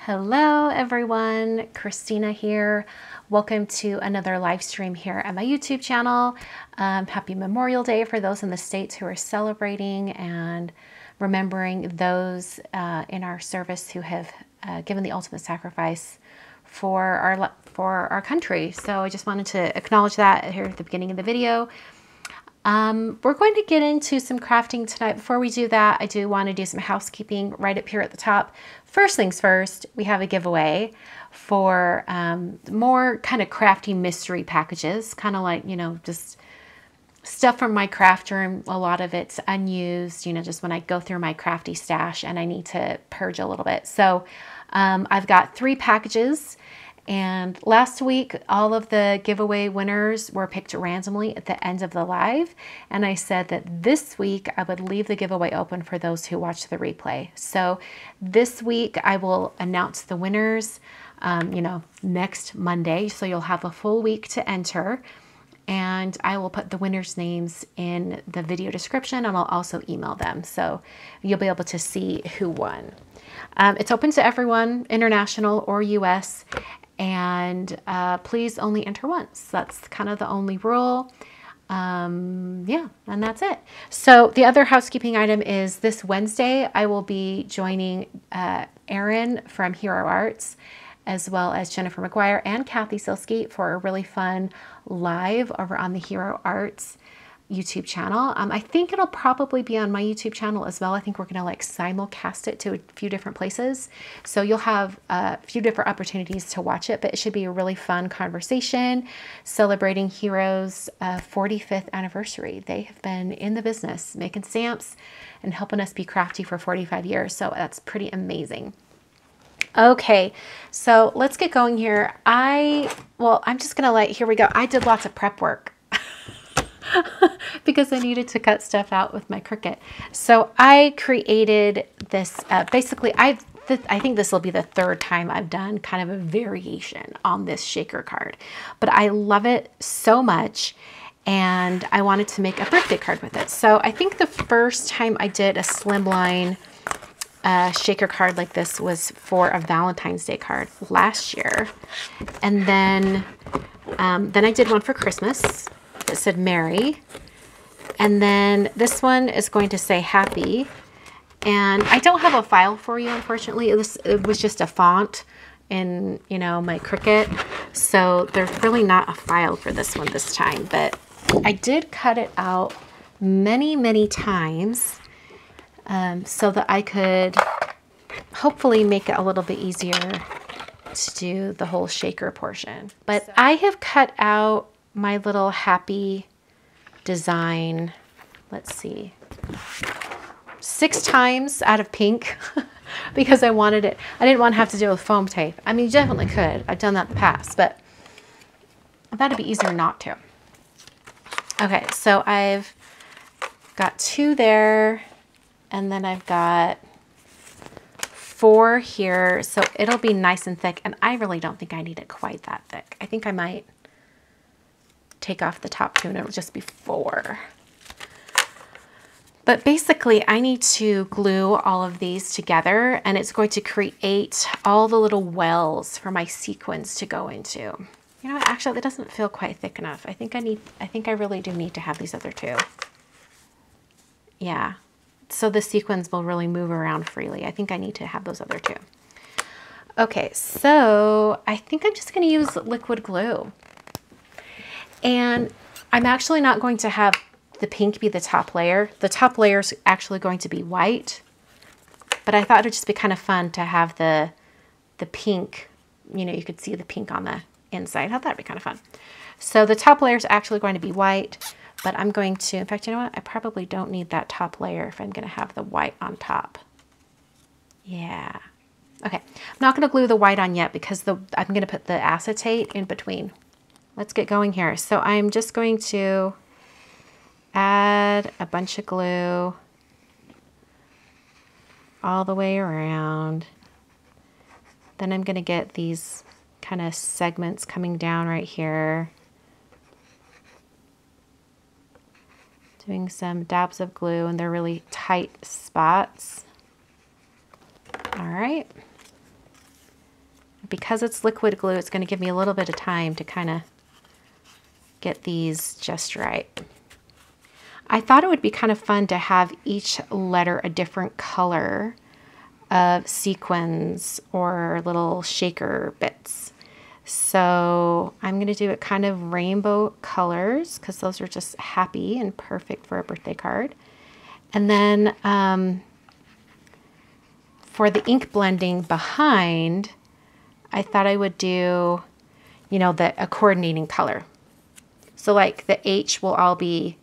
Hello everyone, Christina here. Welcome to another live stream here at my YouTube channel. Happy Memorial Day for those in the States who are celebrating and remembering those in our service who have given the ultimate sacrifice for our country. So I just wanted to acknowledge that here at the beginning of the video. We're going to get into some crafting tonight. Before we do that, I do want to do some housekeeping right up here at the top. First things first, we have a giveaway for more kind of crafty mystery packages, kind of like, you know, just stuff from my craft room. A lot of it's unused, you know, just when I go through my crafty stash and I need to purge a little bit. So I've got 3 packages. And last week, all of the giveaway winners were picked randomly at the end of the live. And I said that this week I would leave the giveaway open for those who watch the replay. So this week I will announce the winners, you know, next Monday. So you'll have a full week to enter. And I will put the winners' names in the video description, and I'll also email them. So you'll be able to see who won. It's open to everyone, international or US. And please only enter once. That's kind of the only rule. Yeah, and that's it. So the other housekeeping item is this Wednesday, I will be joining Erin from Hero Arts, as well as Jennifer McGuire and Kathy Silsky for a really fun live over on the Hero Arts YouTube channel. I think it'll probably be on my YouTube channel as well. I think we're going to like simulcast it to a few different places. So you'll have a few different opportunities to watch it, but it should be a really fun conversation celebrating Hero's 45th anniversary. They have been in the business making stamps and helping us be crafty for 45 years. So that's pretty amazing. Okay, so let's get going here. I'm just going to here we go. I did lots of prep work. Because I needed to cut stuff out with my Cricut. So I created this, basically I think this will be the 3rd time I've done kind of a variation on this shaker card, but I love it so much and I wanted to make a birthday card with it. So I think the first time I did a slimline shaker card like this was for a Valentine's Day card last year. And then I did one for Christmas. It said Merry, and then this one is going to say Happy, and I don't have a file for you, unfortunately. It was just a font in, you know, my Cricut, so there's really not a file for this one this time, but I did cut it out many times so that I could hopefully make it a little bit easier to do the whole shaker portion. But I have cut out my little happy design, let's see, 6 times out of pink because I wanted it. I didn't want to have to deal with foam tape. I mean, you definitely could. I've done that in the past, but I thought it'd be easier not to. Okay, so I've got 2 there, and then I've got 4 here, so it'll be nice and thick, and I really don't think I need it quite that thick. I think I might take off the top 2 and it'll just be 4. But basically I need to glue all of these together, and it's going to create all the little wells for my sequins to go into. You know what, actually that doesn't feel quite thick enough. I think I really do need to have these other 2. Yeah, so the sequins will really move around freely. I think I need to have those other 2. Okay, so I think I'm just going to use liquid glue. And I'm actually not going to have the pink be the top layer. The top layer is actually going to be white, but I thought it would just be kind of fun to have the pink, you know, you could see the pink on the inside. I thought that'd be kind of fun. So the top layer is actually going to be white, but I'm going to, in fact, you know what? I probably don't need that top layer if I'm going to have the white on top. Yeah. Okay. I'm not going to glue the white on yet because I'm going to put the acetate in between. Let's get going here. So I'm just going to add a bunch of glue all the way around. Then I'm going to get these kind of segments coming down right here. Doing some dabs of glue, and they're really tight spots. All right. because it's liquid glue, it's going to give me a little bit of time to kind of get these just right. I thought it would be kind of fun to have each letter a different color of sequins or little shaker bits. So I'm going to do it kind of rainbow colors because those are just happy and perfect for a birthday card. And then for the ink blending behind, I thought I would do, you know, a coordinating color. So like the H will all be,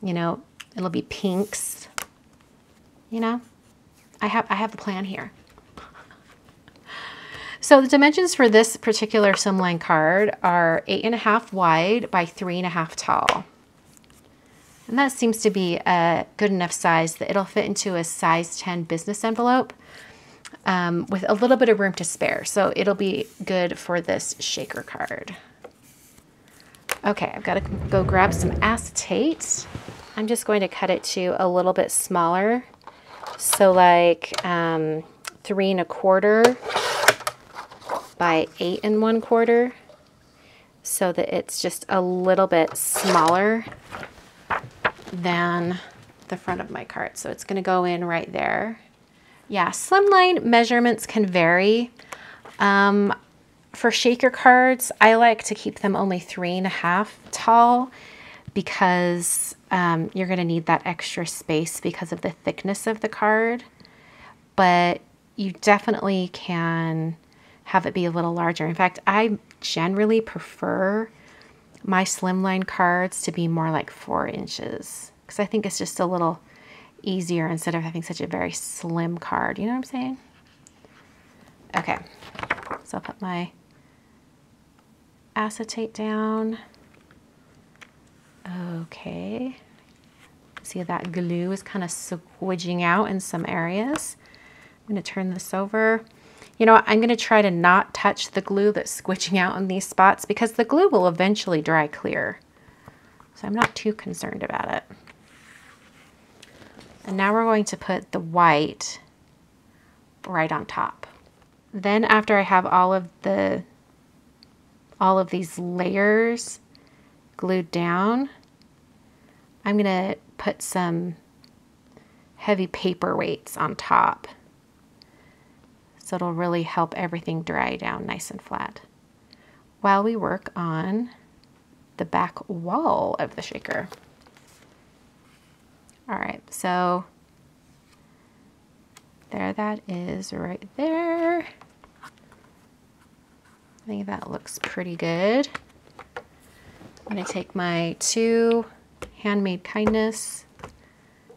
you know, it'll be pinks, you know. I have the plan here. So the dimensions for this particular slimline card are 8.5 wide by 3.5 tall. And that seems to be a good enough size that it'll fit into a size 10 business envelope with a little bit of room to spare. So it'll be good for this shaker card. Okay, I've got to go grab some acetate. I'm just going to cut it to a little bit smaller. So like 3.25 by 8.25, so that it's just a little bit smaller than the front of my card. So it's going to go in right there. Yeah, slimline measurements can vary. For shaker cards, I like to keep them only 3.5 tall because you're going to need that extra space because of the thickness of the card. But you definitely can have it be a little larger. In fact, I generally prefer my slimline cards to be more like 4 inches because I think it's just a little easier instead of having such a very slim card. You know what I'm saying? Okay, so I'll put my acetate down. Okay, see that glue is kind of squidging out in some areas. I'm going to turn this over. You know what? I'm going to try to not touch the glue that's squidging out in these spots because the glue will eventually dry clear. So I'm not too concerned about it. And now we're going to put the white right on top. Then after I have all of these layers glued down, I'm going to put some heavy paperweights on top. So it'll really help everything dry down nice and flat while we work on the back wall of the shaker. All right, so there that is right there. I think that looks pretty good. I'm going to take my 2 Handmade Kindness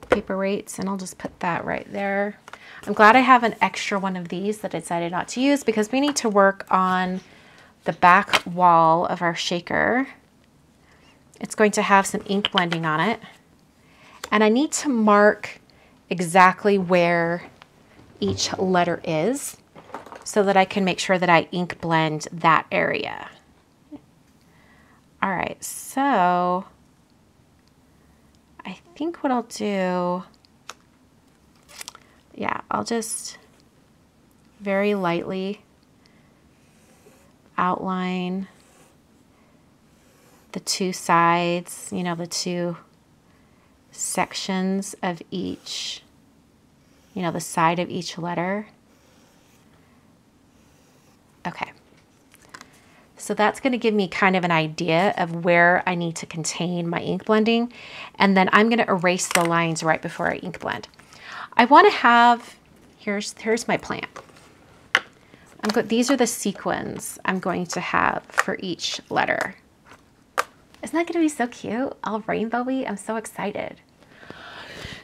paperweights and I'll just put that right there. I'm glad I have an extra one of these that I decided not to use because we need to work on the back wall of our shaker. It's going to have some ink blending on it. And I need to mark exactly where each letter is so that I can make sure that I ink blend that area. All right, so I think what I'll do, yeah, I'll just very lightly outline the 2 sides, you know, the 2 sections of each, you know, the side of each letter. Okay. So that's going to give me kind of an idea of where I need to contain my ink blending. And then I'm going to erase the lines right before I ink blend. I want to have, here's my plan. These are the sequins I'm going to have for each letter. Isn't that going to be so cute? All rainbowy. I'm so excited.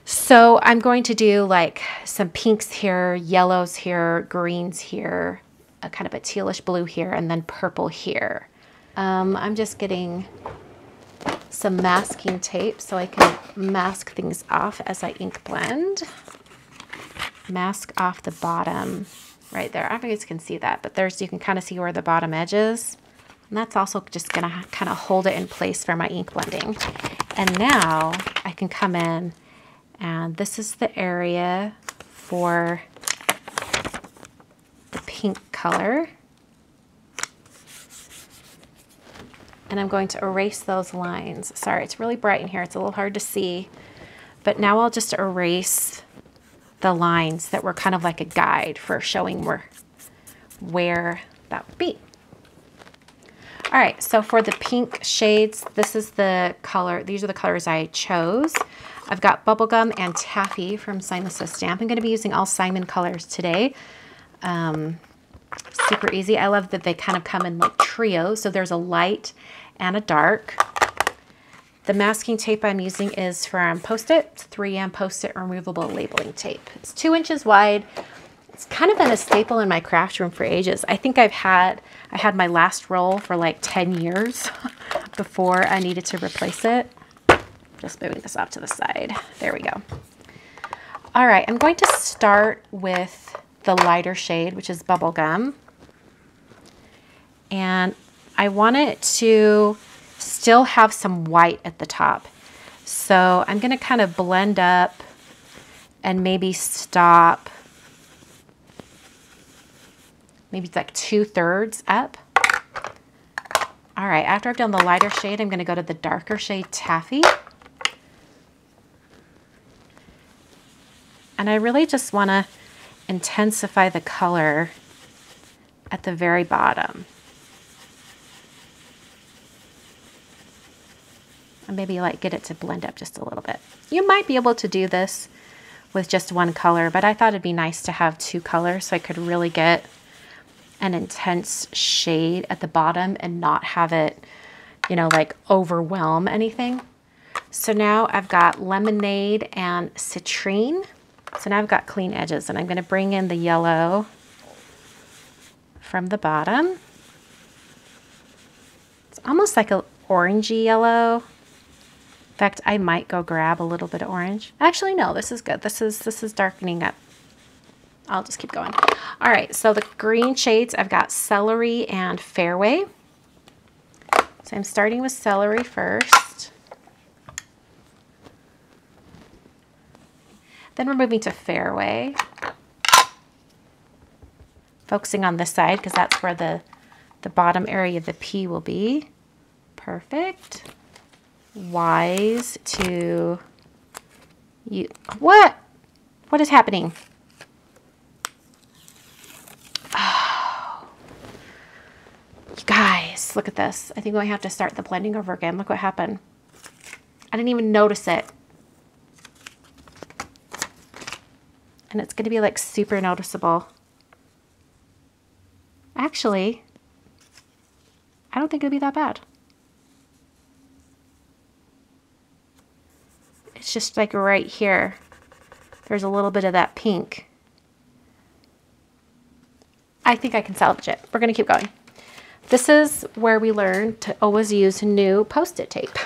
So I'm going to do like some pinks here, yellows here, greens here, a kind of a tealish blue here, and then purple here. I'm just getting some masking tape so I can mask things off as I ink blend. Mask off the bottom right there. I don't know if you guys can see that, but you can kind of see where the bottom edge is. And that's also just gonna kind of hold it in place for my ink blending. And now I can come in and this is the area for the pink color. And I'm going to erase those lines. Sorry, it's really bright in here. It's a little hard to see. But now I'll just erase the lines that were kind of like a guide for showing where that would be. All right, so for the pink shades, this is the color. These are the colors I chose. I've got Bubblegum and Taffy from Simon Says Stamp. I'm going to be using all Simon colors today. Super easy. I love that they kind of come in like trios. So there's a light and a dark. The masking tape I'm using is from Post-it. It's 3M Post-it removable labeling tape. It's 2 inches wide. It's kind of been a staple in my craft room for ages. I think I had my last roll for like 10 years before I needed to replace it. Just moving this off to the side. There we go. All right, I'm going to start with the lighter shade, which is Bubblegum. And I want it to still have some white at the top. So I'm going to kind of blend up and maybe stop. Maybe it's like 2/3 up. All right, after I've done the lighter shade, I'm going to go to the darker shade Taffy. And I really just want to intensify the color at the very bottom. And maybe like get it to blend up just a little bit. You might be able to do this with just one color, but I thought it'd be nice to have 2 colors so I could really get an intense shade at the bottom and not have it, you know, like overwhelm anything. So now I've got Lemonade and Citrine. So now I've got clean edges, and I'm going to bring in the yellow from the bottom. It's almost like an orangey yellow. In fact, I might go grab a little bit of orange. Actually, no, this is good. This is darkening up. I'll just keep going. All right, so the green shades, I've got Celery and Fairway. So I'm starting with Celery first. Then we're moving to Fairway. Focusing on this side because that's where the bottom area of the P will be. Perfect. Wise to you. What? What is happening? Oh. You guys, look at this. I think I have to start the blending over again. Look what happened. I didn't even notice it. And it's going to be like super noticeable. Actually, I don't think it'll be that bad. It's just like right here. There's a little bit of that pink. I think I can salvage it. We're going to keep going. This is where we learn to always use new Post-it tape.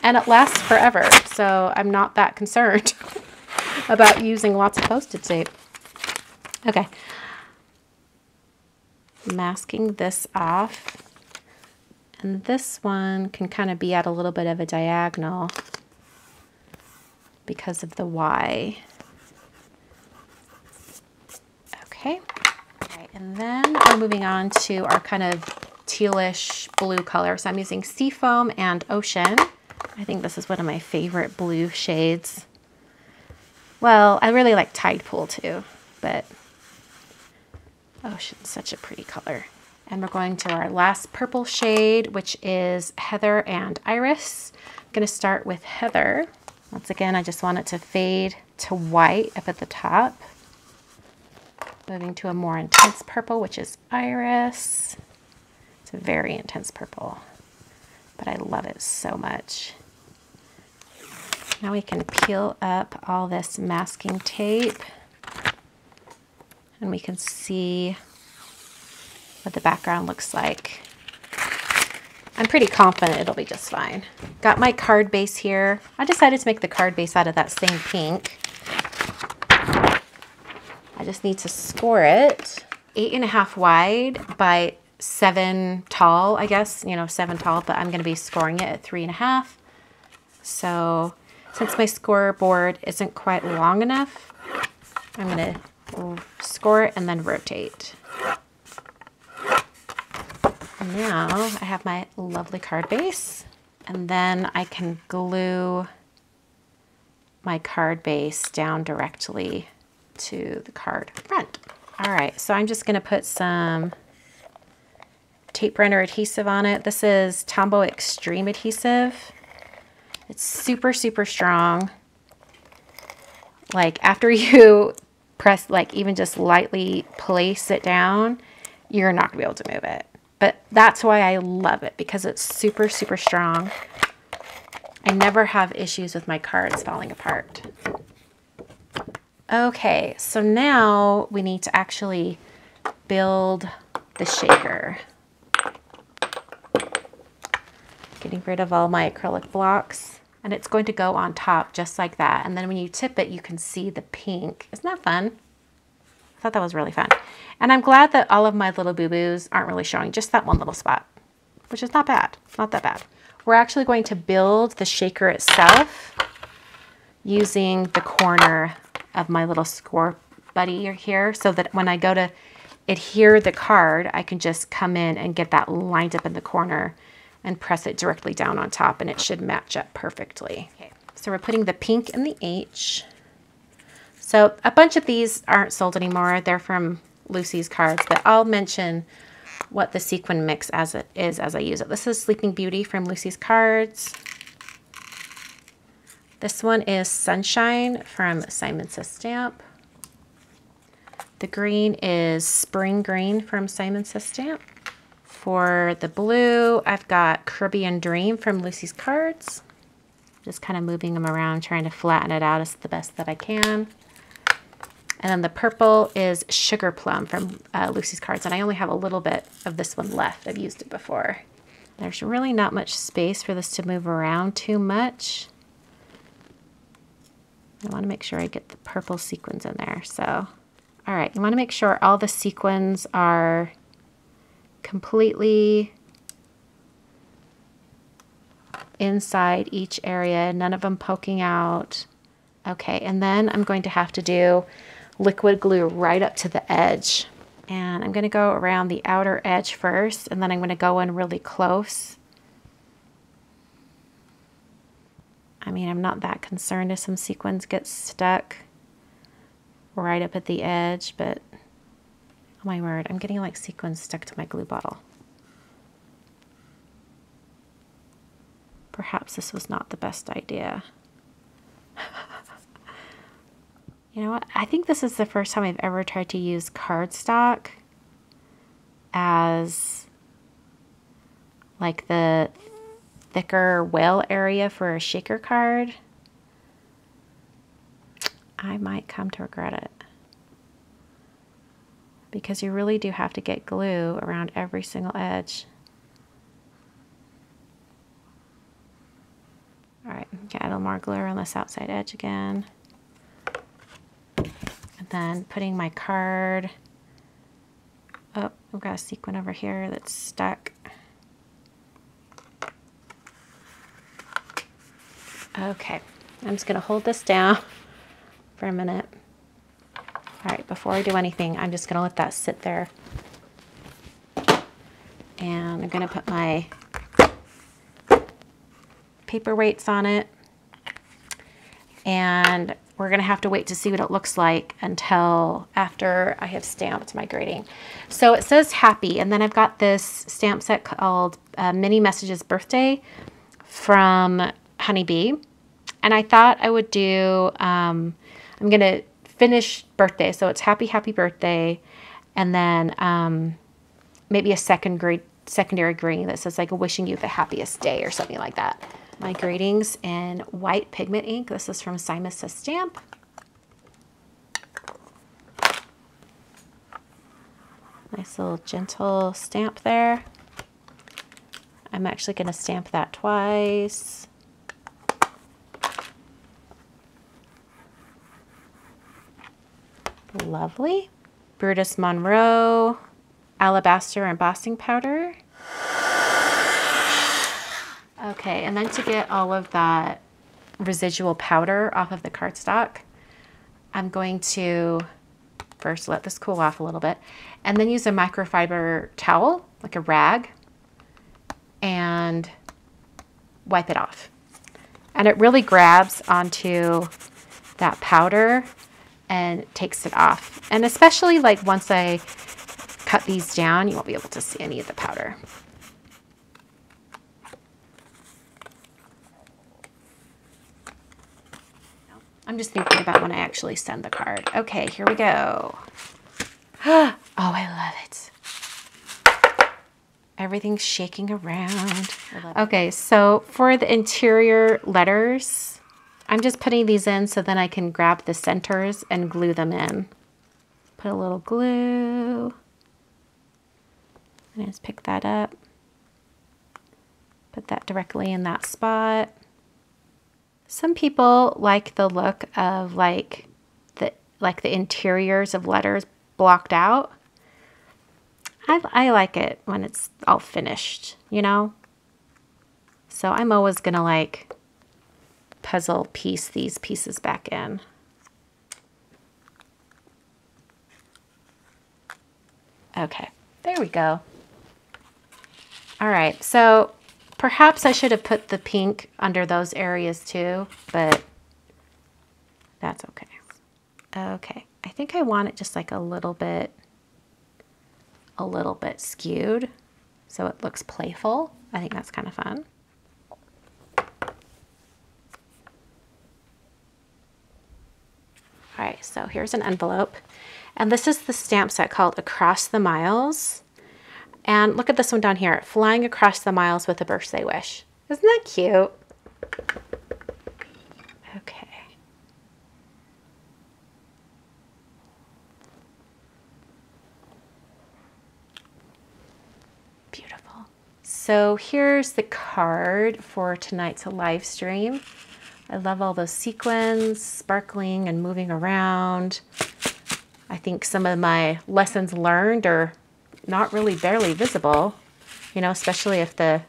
And it lasts forever, so I'm not that concerned about using lots of Post-it tape. Okay. Masking this off. And this one can kind of be at a little bit of a diagonal because of the Y. Okay. All right, and then we're moving on to our kind of tealish blue color. So I'm using Seafoam and Ocean. I think this is one of my favorite blue shades. Well, I really like Tide Pool too, but Ocean's such a pretty color. And we're going to our last purple shade, which is Heather and Iris. I'm going to start with Heather. Once again, I just want it to fade to white up at the top. Moving to a more intense purple, which is Iris. It's a very intense purple, but I love it so much. Now we can peel up all this masking tape and we can see what the background looks like. I'm pretty confident it'll be just fine. Got my card base here. I decided to make the card base out of that same pink. I just need to score it. 8.5 wide by 7 tall, I guess, you know, 7 tall, but I'm gonna be scoring it at 3.5. So since my scoreboard isn't quite long enough, I'm gonna score it and then rotate. Now I have my lovely card base, and then I can glue my card base down directly to the card front. All right, so I'm just gonna put some tape runner adhesive on it. This is Tombow Extreme adhesive. It's super, super strong. Like after you press, like even just lightly place it down, you're not gonna be able to move it. But that's why I love it, because it's super, super strong. I never have issues with my cards falling apart. Okay, so now we need to actually build the shaker. Getting rid of all my acrylic blocks. And it's going to go on top just like that. And then when you tip it, you can see the pink. Isn't that fun? I thought that was really fun. And I'm glad that all of my little boo-boos aren't really showing, just that one little spot, which is not bad. Not that bad. We're actually going to build the shaker itself using the corner of my little score buddy here, so that when I go to adhere the card, I can just come in and get that lined up in the corner and press it directly down on top, and it should match up perfectly. Okay, so we're putting the pink in the H. So a bunch of these aren't sold anymore. They're from Lucy's Cards, but I'll mention what the sequin mix as it is as I use it. This is Sleeping Beauty from Lucy's Cards. This one is Sunshine from Simon Says Stamp. The green is Spring Green from Simon Says Stamp. For the blue, I've got Caribbean Dream from Lucy's Cards. Just kind of moving them around, trying to flatten it out as the best that I can. And then the purple is Sugar Plum from Lucy's Cards. And I only have a little bit of this one left. I've used it before. There's really not much space for this to move around too much. I want to make sure I get the purple sequins in there. So, all right, you want to make sure all the sequins are completely inside each area, none of them poking out. Okay, and then I'm going to have to do liquid glue right up to the edge. And I'm going to go around the outer edge first, and then I'm going to go in really close. I mean, I'm not that concerned if some sequins get stuck right up at the edge, but oh my word, I'm getting like sequins stuck to my glue bottle. Perhaps this was not the best idea. You know what? I think this is the first time I've ever tried to use cardstock as like the thicker wale area for a shaker card. I might come to regret it, because you really do have to get glue around every single edge. All right, get a little more glue around this outside edge again. And then putting my card, oh, I've got a sequin over here that's stuck. Okay, I'm just gonna hold this down for a minute. All right, before I do anything, I'm just gonna let that sit there. And I'm gonna put my paperweights on it. And we're gonna have to wait to see what it looks like until after I have stamped my grading. So it says happy, and then I've got this stamp set called Mini Messages Birthday from Honeybee. And I thought I would do, I'm gonna finish birthday, so it's happy, happy birthday, and then maybe a secondary grading that says like wishing you the happiest day or something like that. My gradings in white pigment ink. This is from Simon Says Stamp. Nice little gentle stamp there. I'm actually going to stamp that twice. Lovely. Brutus Monroe Alabaster Embossing Powder. Okay, and then to get all of that residual powder off of the cardstock, I'm going to first let this cool off a little bit, and then use a microfiber towel, like a rag, and wipe it off. And it really grabs onto that powder and takes it off. And especially like once I cut these down, you won't be able to see any of the powder. I'm just thinking about when I actually send the card. Okay, here we go. Oh, I love it. Everything's shaking around. Okay, so for the interior letters, I'm just putting these in so then I can grab the centers and glue them in. Put a little glue. And just pick that up. Put that directly in that spot. Some people like the look of like the interiors of letters blocked out. I like it when it's all finished, you know? So I'm always gonna like puzzle piece these pieces back in. Okay, there we go. All right, so perhaps I should have put the pink under those areas too, but that's okay. Okay, I think I want it just like a little bit skewed so it looks playful. I think that's kind of fun. All right, so here's an envelope. And this is the stamp set called Across the Miles. And look at this one down here, Flying Across the Miles with a Birthday Wish. Isn't that cute? Okay. Beautiful. So here's the card for tonight's live stream. I love all those sequins, sparkling and moving around. I think some of my lessons learned are not really barely visible, you know, especially if the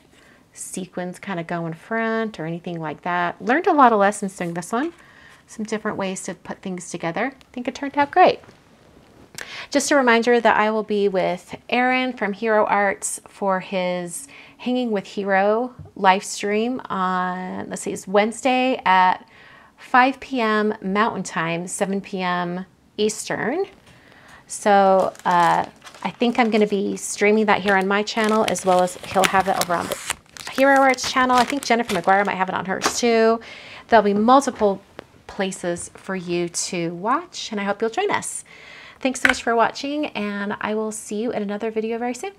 sequins kind of go in front or anything like that. Learned a lot of lessons doing this one. Some different ways to put things together. I think it turned out great. Just a reminder that I will be with Aaron from Hero Arts for his Hanging with Hero live stream on, let's see, it's Wednesday at 5 p.m. Mountain Time, 7 p.m. Eastern. So I think I'm going to be streaming that here on my channel, as well as he'll have it over on the Hero Arts channel. I think Jennifer McGuire might have it on hers too. There'll be multiple places for you to watch, and I hope you'll join us. Thanks so much for watching, and I will see you in another video very soon.